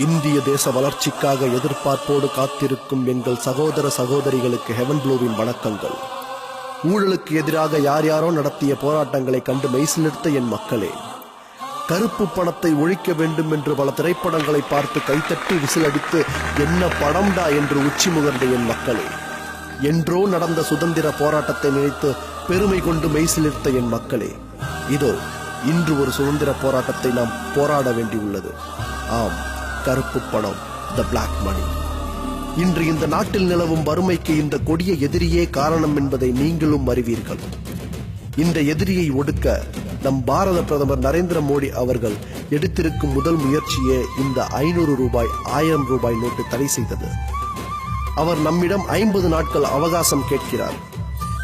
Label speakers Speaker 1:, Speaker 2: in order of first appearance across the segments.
Speaker 1: இந்திய தேச வளர்ச்சிக்காக எதிர்பார்ப்போடு காத்திருக்கும் எங்கள் சகோதர சகோதரிகளுக்கு ஹெவன் ப்ளூவின் வணக்கங்கள். ஊழலுக்கு எதிராக யார் யாரோ நடத்திய போராட்டங்களை கண்டு மெய்சிலிர்த்த என் மக்களே, கருப்பு பணத்தை ஒழிக்க வேண்டும் என்று பல திரைப்படங்களை பார்த்து கைத்தட்டி விசிலடித்து என்ன படம்டா என்று உச்சி முகர்ந்த என் மக்களே, என்றோ நடந்த சுதந்திர போராட்டத்தை நினைத்து பெருமை கொண்டு மெய்சிலிர்த்த என் மக்களே, இதோ இன்று ஒரு சுதந்திர போராட்டத்தை நாம் போராட வேண்டியுள்ளது. ஆம், கருப்பு பணம், த பிளாக் மணி. இன்று இந்த நாட்டில் நிலவும் வறுமைக்கு இந்த கொடிய எதிரியே காரணம் என்பதை நீங்களும் அறிவீர்கள். இந்த எதிரியை ஒடுக்க நம் பாரத பிரதமர் நரேந்திர மோடி அவர்கள் எடுத்திருக்கும் முதல் முயற்சியே இந்த 500 ரூபாய் 1000 ரூபாய் நோட்டு தடை செய்தது. அவர் நம்மிடம் 50 நாட்கள் அவகாசம் கேட்கிறார்.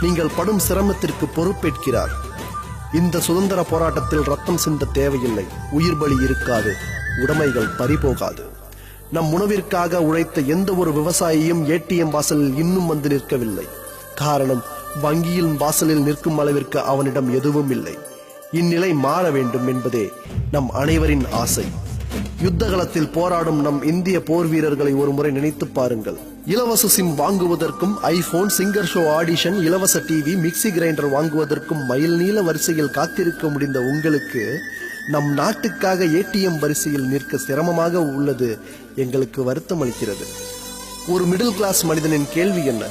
Speaker 1: நீங்கள் படும் சிரமத்திற்கு பொறுப்பேற்கிறார். இந்த சுதந்திர போராட்டத்தில் ரத்தம் சிந்த தேவையில்லை, உயிர் பலி இருக்காது, உடைமைகள் பறிபோகாது. நம் உணவிற்காக உழைத்த எந்த ஒரு விவசாயியும் ஏடிஎம் வாசலில் இன்னும் வந்து நிற்கவில்லை. காரணம், வங்கியின் வாசலில் நிற்கும் அளவிற்கு அவனிடம் எதுவும் இல்லை. இந்நிலை மாற வேண்டும் என்பதே நம் அனைவரின் ஆசை. யுத்தகலத்தில் போராடும் நம் இந்திய போர் வீரர்களை ஒரு முறை நினைத்து பாருங்கள். இலவச சிம் வாங்குவதற்கும் ஐபோன், சிங்கர் ஷோ ஆடிஷன், இலவச டிவி, மிக்சி கிரைண்டர் வாங்குவதற்கும் மைல் நீள வரிசையில் காத்திருக்க முடிந்த உங்களுக்கு நம் நாட்டுக்காக ஏடிஎம் வரிசையில் நிற்க சிரமமாக உள்ளது எங்களுக்கு வருத்தம் அளிக்கிறது. ஒரு மிடில் கிளாஸ் மனிதனின் கேள்வி என்ன?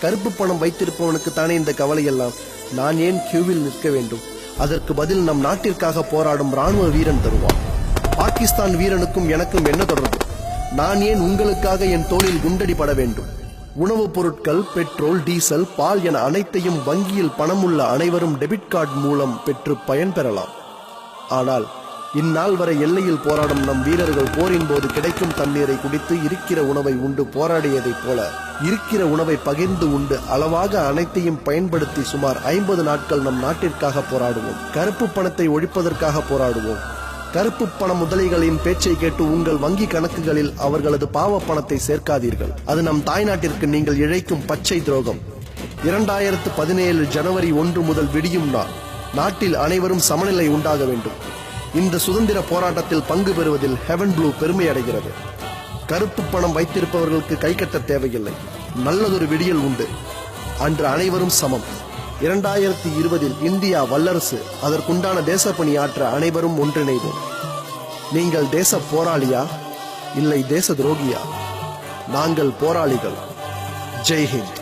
Speaker 1: கருப்பு பணம் வைத்திருப்பவனுக்கு தானே இந்த கவலை எல்லாம். நான் ஏன் கியூவில் நிற்க வேண்டும்? அதற்கு பதில் நம் நாட்டிற்காக போராடும் ராணுவ வீரன் தருவான். பாகிஸ்தான் வீரனுக்கும் எனக்கும் என்ன தொடர்பு? நான் ஏன் உங்களுக்காக என் தோளில் குண்டடிபட வேண்டும்? உணவுப் பொருட்கள், பெட்ரோல், டீசல், பால் என அனைத்தையும் வங்கியில் பணம் உள்ள அனைவரும் டெபிட் கார்டு மூலம் பெற்று பயன்பெறலாம். ஆனால் இந்நாள் வரை எல்லையில் போராடும் நம் வீரர்கள் போரின் போது கிடைக்கும் தண்ணீரை குடித்து இருக்கிற உணவை உண்டு போராடியதைப் போல இருக்கிற உணவை பகிர்ந்து உண்டு அளவாக அனைத்தையும் பயன்படுத்தி சுமார் 50 நாட்கள் நம் நாட்டிற்காக போராடுவோம். கருப்பு பணத்தை ஒழிப்பதற்காக போராடுவோம். கருப்பு பண முதலைகளின் பேச்சை கேட்டு உங்கள் வங்கி கணக்குகளில் அவர்களது பாவ பணத்தை சேர்க்காதீர்கள். அது நம் தாய்நாட்டிற்கு நீங்கள் இழைக்கும் பச்சை துரோகம். 2017 ஜனவரி 1 முதல் விடியும் நாள். நாட்டில் அனைவரும் சமநிலை உண்டாக வேண்டும். இந்த சுதந்திர போராட்டத்தில் பங்கு பெறுவதில் ஹெவன் ப்ளூ பெருமை அடைகிறது. கருப்பு பணம் வைத்திருப்பவர்களுக்கு கை கட்ட தேவையில்லை. நல்லதொரு விடியல் உண்டு. அன்று அனைவரும் சமம். 2020 இந்தியா வல்லரசு. அதற்குண்டான தேசப்பணி ஆற்ற அனைவரும் ஒன்றிணைவோம். நீங்கள் தேச போராளியா இல்லை தேச துரோகியா? நாங்கள் போராளிகள். ஜெய் ஹிந்த்.